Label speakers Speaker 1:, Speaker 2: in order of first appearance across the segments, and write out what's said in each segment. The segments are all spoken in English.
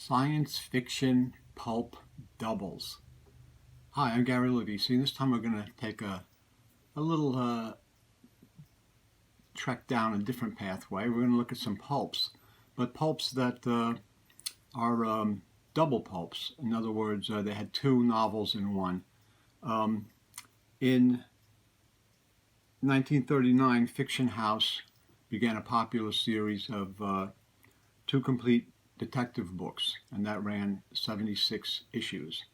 Speaker 1: Science fiction pulp doubles. Hi, I'm Gary Levisi. This time we're going to take a little trek down a different pathway. We're going to look at some pulps, but pulps that are double pulps. In other words, they had two novels in one. In 1939, Fiction House began a popular series of two complete detective books, and that ran 76 issues.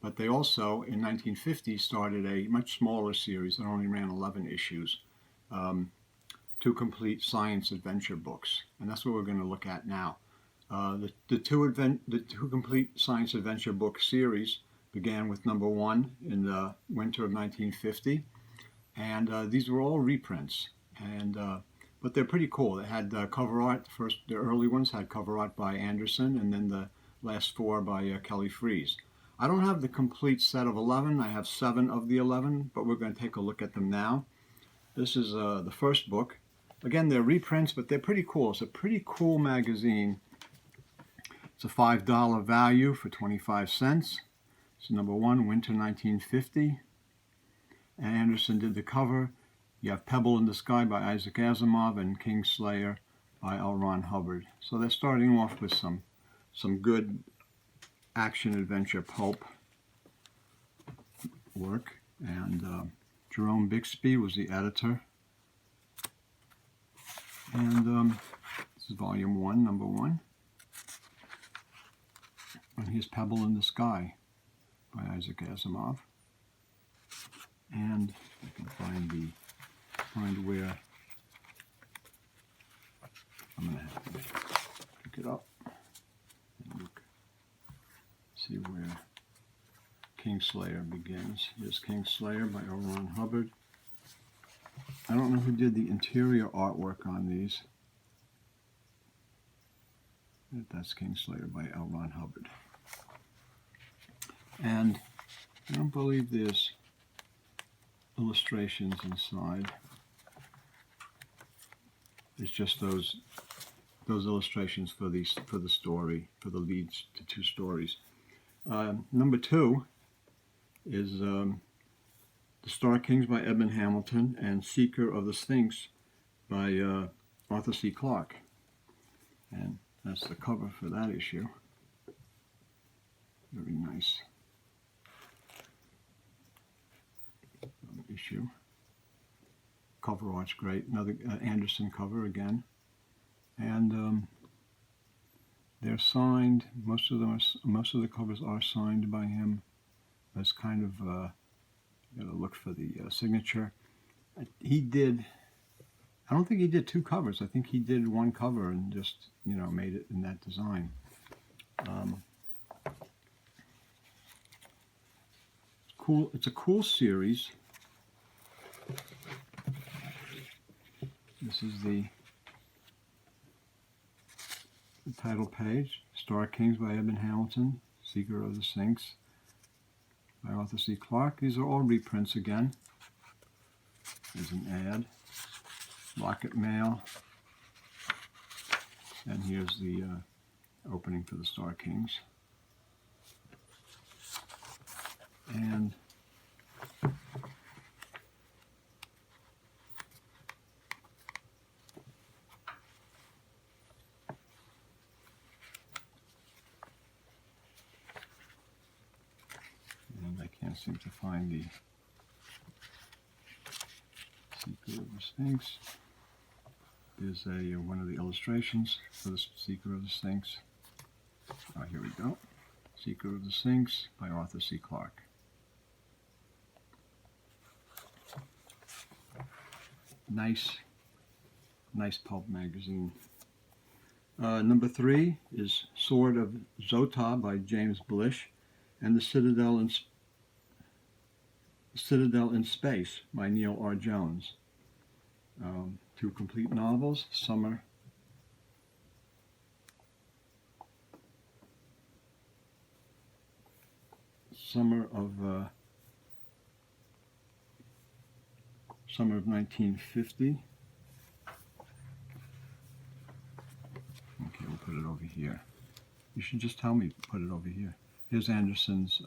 Speaker 1: But they also, in 1950, started a much smaller series that only ran 11 issues, two complete science adventure books, and that's what we're going to look at now. The two complete science adventure book series began with number one in the winter of 1950, and these were all reprints. But they're pretty cool. They had cover art. The early ones had cover art by Anderson, and then the last four by Kelly Freas. I don't have the complete set of 11. I have 7 of the 11, but we're going to take a look at them now. This is the first book. Again, they're reprints, but they're pretty cool. It's a pretty cool magazine. It's a $5 value for 25 cents. It's number one, Winter 1950. And Anderson did the cover. You have Pebble in the Sky by Isaac Asimov and Kingslayer by L. Ron Hubbard. So they're starting off with some good action adventure pulp work. And Jerome Bixby was the editor. And this is volume 1, number 1. And here's Pebble in the Sky by Isaac Asimov. And I can find where I'm going to have to pick it up and look, see where Kingslayer begins. Here's Kingslayer by L. Ron Hubbard. I don't know who did the interior artwork on these. That's Kingslayer by L. Ron Hubbard. And I don't believe there's illustrations inside. It's just those illustrations for the story, for the leads to two stories. Number 2 is The Star Kings by Edmund Hamilton and Seeker of the Sphinx by Arthur C. Clarke. And that's the cover for that issue. Very nice issue. Cover art's great. Another Anderson cover again, and they're signed. Most of the covers are signed by him. That's kind of you gotta look for the signature. He did. I don't think he did 2 covers. I think he did 1 cover and just made it in that design. Cool. It's a cool series. This is the title page, Star Kings by Edmund Hamilton, Seeker of the Sphinx by Arthur C. Clarke. These are all reprints again. There's an ad, Rocket Mail, and here's the opening for the Star Kings. And I can't seem to find the Seeker of the Sphinx. There's one of the illustrations for the Seeker of the Sphinx. Here we go. Seeker of the Sphinx by Arthur C. Clarke. Nice pulp magazine. Number 3 is Sword of Zota by James Blish, and The Citadel in Space by Neil R. Jones. 2 complete novels. Summer of 1950. Okay, we'll put it over here. You should just tell me to put it over here. Here's Anderson's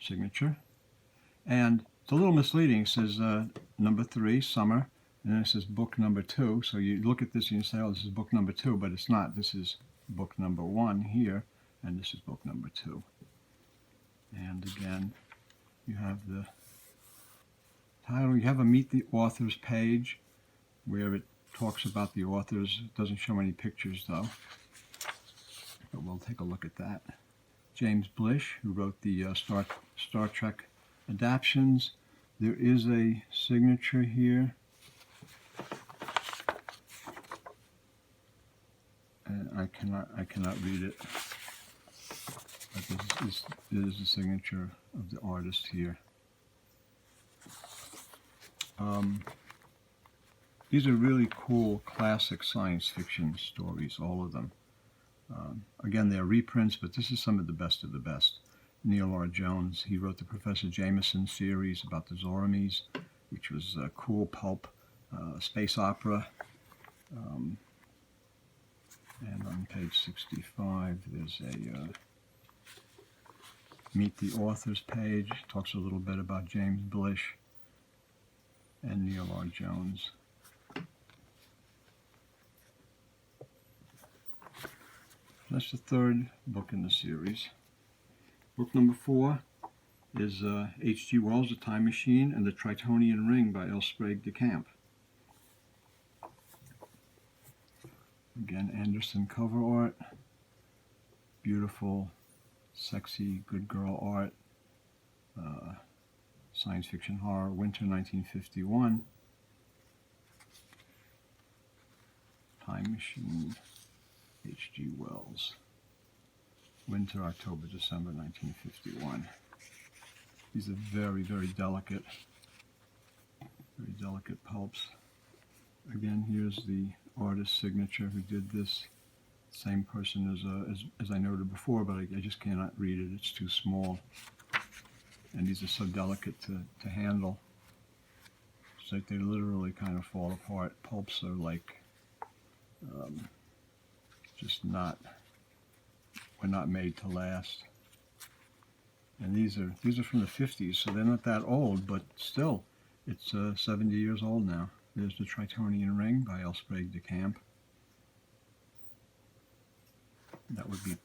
Speaker 1: signature. And it's a little misleading. It says number 3, summer, and then it says book number 2. So you look at this and you say, oh, this is book number 2, but it's not. This is book number 1 here, and this is book number 2. And again, you have the title. You have a Meet the Authors page where it talks about the authors. It doesn't show any pictures though, but we'll take a look at that. James Blish, who wrote the Star Trek adaptions. There is a signature here. And I cannot read it. But this is the signature of the artist here. These are really cool classic science fiction stories, all of them. Again, they're reprints, but this is some of the best of the best. Neil R. Jones, he wrote the Professor Jameson series about the Zoramies, which was a cool pulp space opera. And on page 65, there's a Meet the Authors page. Talks a little bit about James Blish and Neil R. Jones. That's the third book in the series. Book number 4 is H.G. Wells' The Time Machine and the Tritonian Ring by L. Sprague de Camp. Again, Anderson cover art. Beautiful, sexy, good girl art. Science fiction horror, winter 1951. Time Machine, H.G. Wells. Winter, October, December 1951. These are very, very delicate pulps. Again, here's the artist's signature who did this. Same person as I noted before, but I just cannot read it. It's too small. And these are so delicate to handle. It's like they literally kind of fall apart. Pulps are like just were not made to last. And these are from the 50s, so they're not that old, but still, it's 70 years old now. There's the Tritonian Ring by L. Sprague de Camp. That would be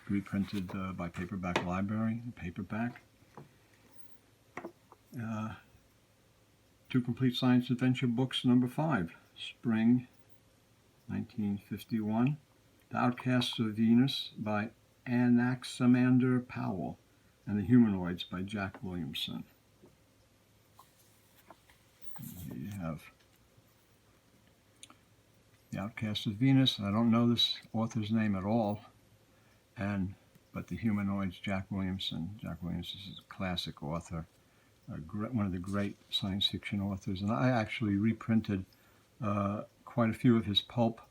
Speaker 1: reprinted by Paperback Library, paperback. 2 Complete Science Adventure Books, number 5, Spring 1951. The Outcasts of Venus by Anaximander Powell, and The Humanoids by Jack Williamson. And here you have The Outcasts of Venus. I don't know this author's name at all, but The Humanoids, Jack Williamson. Jack Williamson is a classic author, one of the great science fiction authors, and I actually reprinted quite a few of his pulp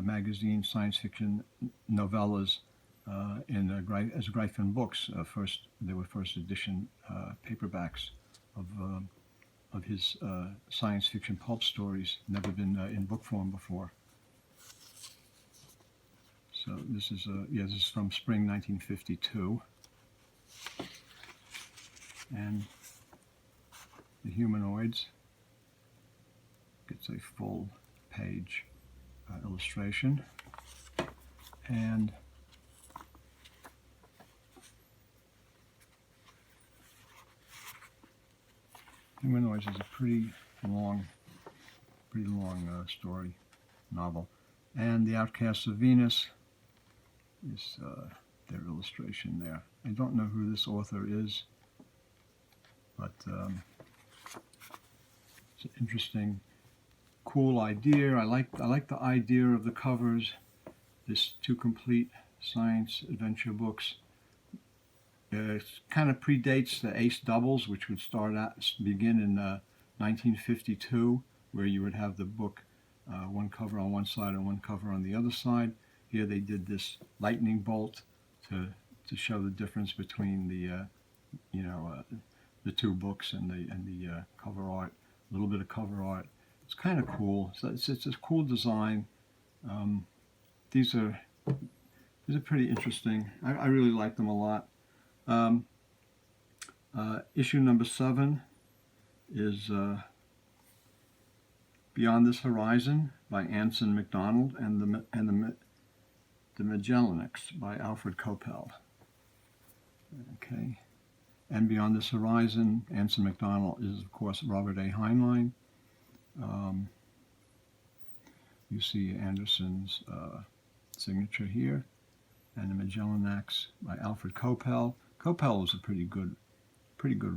Speaker 1: magazine science fiction novellas as Gryphon books. They were first edition paperbacks of his science fiction pulp stories, never been in book form before. So this is this is from spring 1952, and The Humanoids gets a full page illustration, and Humanoids is a pretty long story novel, and The Outcasts of Venus is their illustration there. I don't know who this author is, but it's an interesting, cool idea. I like the idea of the covers. This 2 Complete Science Adventure Books. It kind of predates the Ace Doubles, which would begin in 1952, where you would have the book one cover on one side and one cover on the other side. Here they did this lightning bolt to show the difference between the 2 books and the cover art. A little bit of cover art. It's kind of cool. So it's a cool design. these are pretty interesting. I really like them a lot. Issue number 7 is Beyond This Horizon by Anson MacDonald and the Magellanics by Alfred Coppel. Okay, and Beyond This Horizon, Anson MacDonald is of course Robert A. Heinlein. You see Anderson's signature here, and the Magellanics by Alfred Coppel. Coppel was a pretty good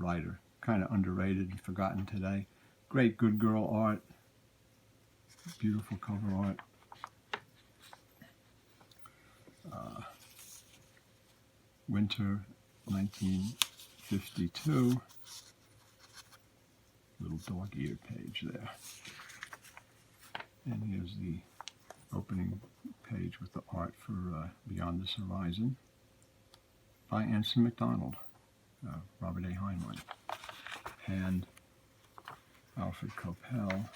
Speaker 1: writer, kind of underrated and forgotten today. Great good girl art, beautiful cover art. Winter 1952, little dog-eared page there. And here's the opening page with the art for Beyond This Horizon by Anson MacDonald, Robert A. Heinlein, and Alfred Coppel.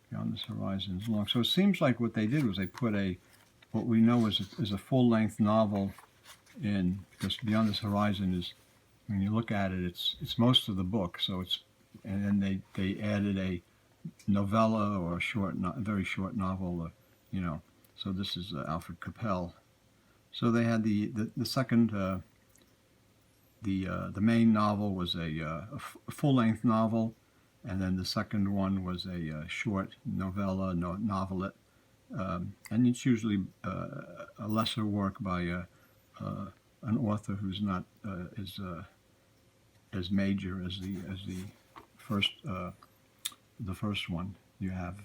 Speaker 1: Beyond This Horizon is long. So it seems like what they did was they put what we know is a full-length novel in, because Beyond This Horizon is, when you look at it, it's most of the book. So and then they added a novella or a very short novel, So this is Alfred Coppel. So they had the second, the main novel was a full-length novel, and then the second one was a short novella, novelette. And it's usually a lesser work by an author who's not as major as the first one. You have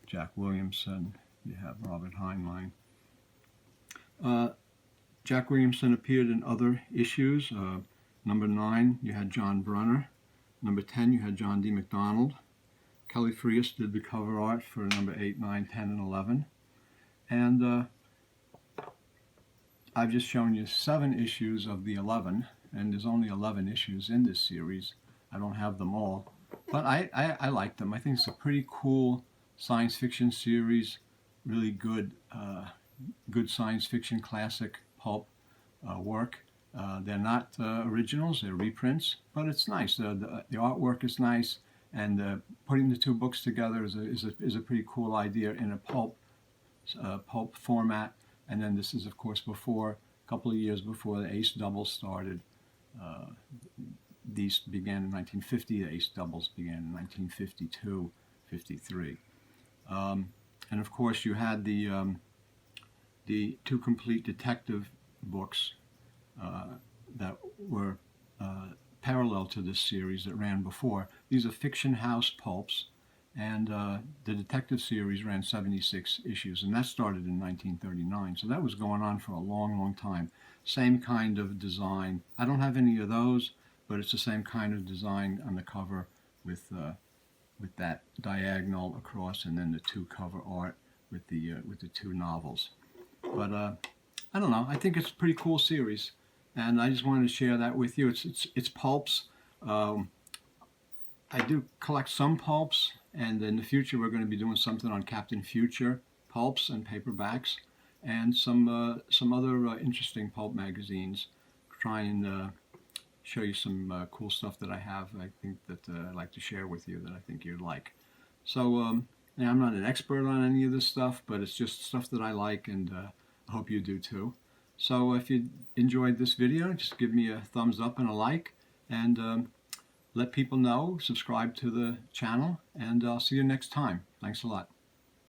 Speaker 1: Jack Williamson. You have Robert Heinlein. Jack Williamson appeared in other issues. Number 9, you had John Brunner. Number 10, you had John D. MacDonald. Kelly Frias did the cover art for number 8, 9, 10, and 11. And I've just shown you 7 issues of the 11, and there's only 11 issues in this series. I don't have them all, but I like them. I think it's a pretty cool science fiction series, really good science fiction classic pulp work. They're not originals, they're reprints, but it's nice. The artwork is nice. And putting the two books together is a pretty cool idea in a pulp format. And then this is, of course, a couple of years before the Ace Doubles started. These began in 1950. The Ace Doubles began in 1952, 53. And of course, you had the 2 complete detective books that were parallel to this series that ran before. These are Fiction House Pulps, and the detective series ran 76 issues, and that started in 1939. So that was going on for a long, long time. Same kind of design. I don't have any of those, but it's the same kind of design on the cover with that diagonal across, and then the 2 cover art with the 2 novels. But I don't know. I think it's a pretty cool series. And I just wanted to share that with you. It's pulps. I do collect some pulps, and in the future we're going to be doing something on Captain Future pulps and paperbacks, and some other interesting pulp magazines. Try and show you some cool stuff that I have. I think that I'd like to share with you that I think you'd like. So I'm not an expert on any of this stuff, but it's just stuff that I like, and I hope you do too. So if you enjoyed this video, just give me a thumbs up and a like, and let people know, subscribe to the channel, and I'll see you next time. Thanks a lot.